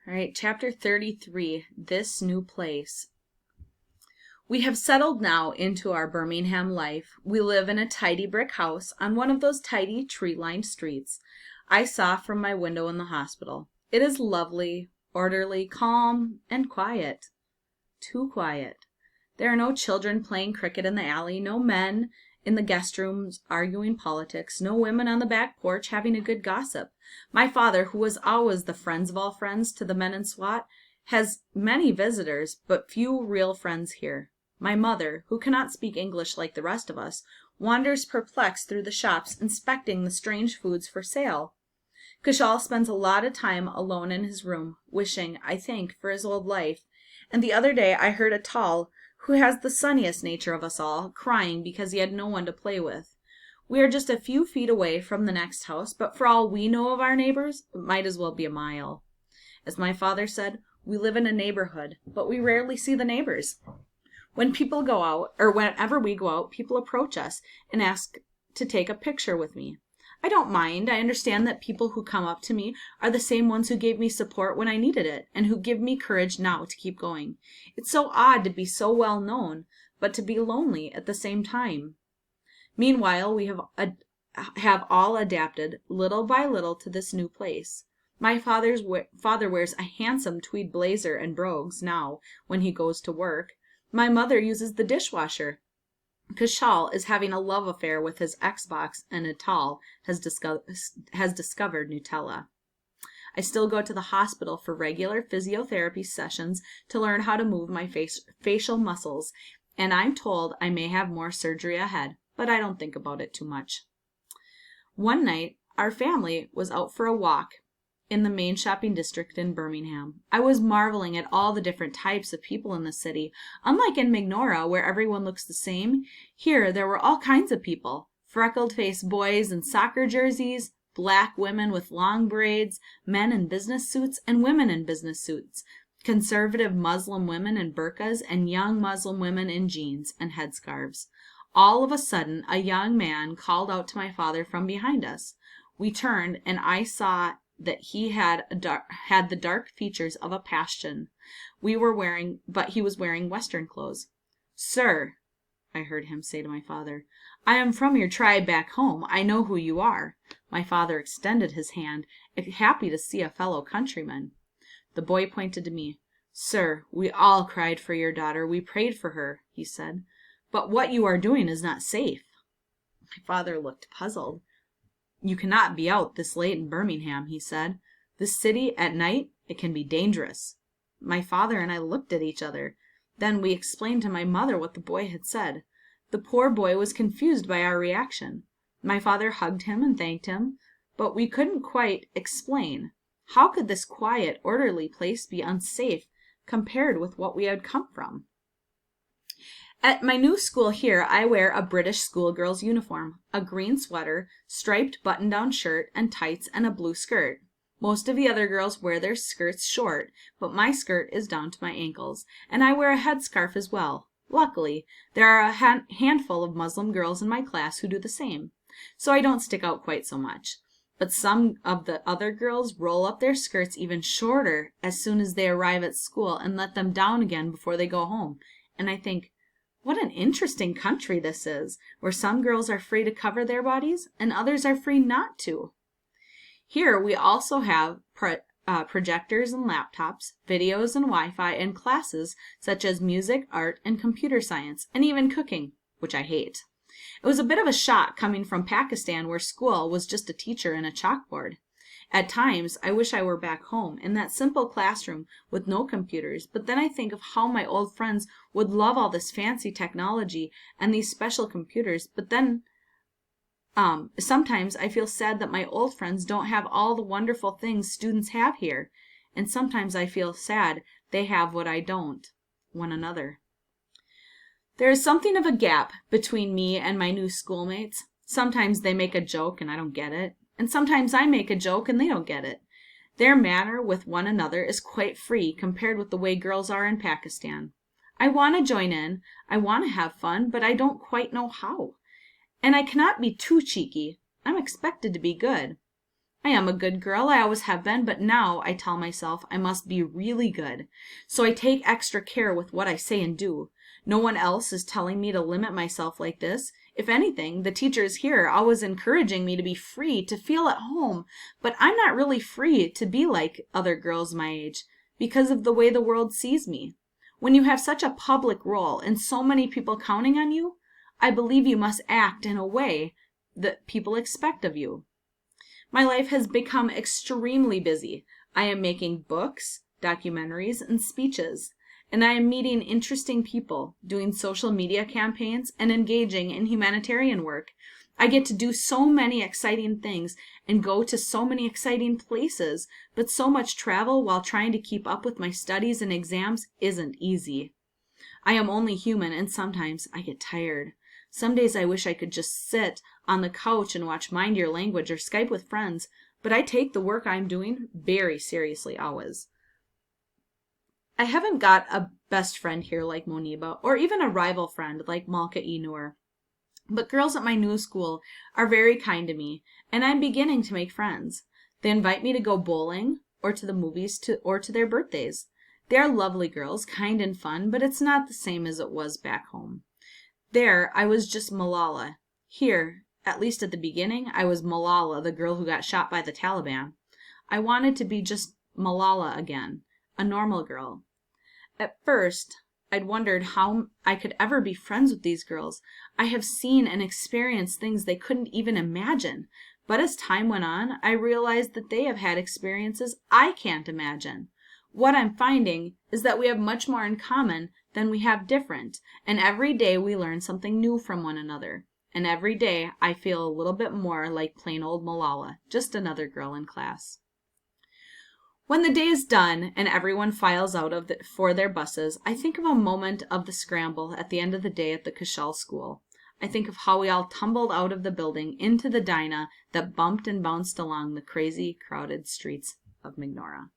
All right, chapter 33, This New Place. We have settled now into our Birmingham life. We live in a tidy brick house on one of those tidy tree-lined streets I saw from my window in the hospital. It is lovely, orderly, calm, and quiet. Too quiet. There are no children playing cricket in the alley, no men in the guest rooms arguing politics, no women on the back porch having a good gossip. My father, who was always the friends of all friends to the men in SWAT, has many visitors, but few real friends here. My mother, who cannot speak English like the rest of us, wanders perplexed through the shops inspecting the strange foods for sale. Kushal spends a lot of time alone in his room, wishing, I think, for his old life. And the other day I heard Atal, who has the sunniest nature of us all, crying because he had no one to play with. We are just a few feet away from the next house, but for all we know of our neighbors, it might as well be a mile. As my father said, we live in a neighborhood, but we rarely see the neighbors. When people go out, or whenever we go out, people approach us and ask to take a picture with me. I don't mind. I understand that people who come up to me are the same ones who gave me support when I needed it, and who give me courage now to keep going. It's so odd to be so well known, but to be lonely at the same time. Meanwhile, we have all adapted, little by little, to this new place. My father wears a handsome tweed blazer and brogues now when he goes to work. My mother uses the dishwasher. Kushal is having a love affair with his Xbox, and Atal has discovered Nutella. I still go to the hospital for regular physiotherapy sessions to learn how to move my facial muscles, and I'm told I may have more surgery ahead, but I don't think about it too much. One night, our family was out for a walk in the main shopping district in Birmingham. I was marveling at all the different types of people in the city. Unlike in Mignora, where everyone looks the same, here there were all kinds of people. Freckled-faced boys in soccer jerseys, black women with long braids, men in business suits, and women in business suits, conservative Muslim women in burqas, and young Muslim women in jeans and headscarves. All of a sudden, a young man called out to my father from behind us. We turned, and I saw that he had the dark features of a Pashtun. But he was wearing Western clothes. "Sir," I heard him say to my father, "I am from your tribe back home. I know who you are." My father extended his hand, happy to see a fellow countryman. The boy pointed to me. "Sir, we all cried for your daughter. We prayed for her," he said. "But what you are doing is not safe." My father looked puzzled. "You cannot be out this late in Birmingham," he said. "This city, at night, it can be dangerous." My father and I looked at each other. Then we explained to my mother what the boy had said. The poor boy was confused by our reaction. My father hugged him and thanked him, but we couldn't quite explain. How could this quiet, orderly place be unsafe compared with what we had come from? At my new school here, I wear a British schoolgirl's uniform, a green sweater, striped button-down shirt, and tights, and a blue skirt. Most of the other girls wear their skirts short, but my skirt is down to my ankles, and I wear a headscarf as well. Luckily, there are a handful of Muslim girls in my class who do the same, so I don't stick out quite so much. But some of the other girls roll up their skirts even shorter as soon as they arrive at school and let them down again before they go home, and I think, what an interesting country this is, where some girls are free to cover their bodies and others are free not to. Here we also have projectors and laptops, videos and Wi-Fi, and classes such as music, art, and computer science, and even cooking, which I hate. It was a bit of a shock coming from Pakistan, where school was just a teacher and a chalkboard. At times, I wish I were back home, in that simple classroom with no computers, but then I think of how my old friends would love all this fancy technology and these special computers, but then sometimes I feel sad that my old friends don't have all the wonderful things students have here, and sometimes I feel sad they have what I don't, one another. There is something of a gap between me and my new schoolmates. Sometimes they make a joke and I don't get it. And sometimes I make a joke and they don't get it. Their manner with one another is quite free compared with the way girls are in Pakistan. I want to join in, I want to have fun, but I don't quite know how. And I cannot be too cheeky. I'm expected to be good. I am a good girl, I always have been, but now I tell myself I must be really good. So I take extra care with what I say and do. No one else is telling me to limit myself like this. If anything, the teachers here are always encouraging me to be free, to feel at home, but I'm not really free to be like other girls my age because of the way the world sees me. When you have such a public role and so many people counting on you, I believe you must act in a way that people expect of you. My life has become extremely busy. I am making books, documentaries, and speeches, and I am meeting interesting people, doing social media campaigns, and engaging in humanitarian work. I get to do so many exciting things and go to so many exciting places, but so much travel while trying to keep up with my studies and exams isn't easy. I am only human, and sometimes I get tired. Some days I wish I could just sit on the couch and watch Mind Your Language or Skype with friends, but I take the work I'm doing very seriously always. I haven't got a best friend here like Moniba, or even a rival friend like Malka Noor. But girls at my new school are very kind to me, and I'm beginning to make friends. They invite me to go bowling, or to the movies, or to their birthdays. They are lovely girls, kind and fun, but it's not the same as it was back home. There, I was just Malala. Here, at least at the beginning, I was Malala, the girl who got shot by the Taliban. I wanted to be just Malala again, a normal girl. At first, I'd wondered how I could ever be friends with these girls. I have seen and experienced things they couldn't even imagine. But as time went on, I realized that they have had experiences I can't imagine. What I'm finding is that we have much more in common than we have different, and every day we learn something new from one another. And every day I feel a little bit more like plain old Malala, just another girl in class. When the day is done and everyone files out for their buses, I think of a moment of the scramble at the end of the day at the Kushal school. I think of how we all tumbled out of the building into the Dinah that bumped and bounced along the crazy, crowded streets of Mignora.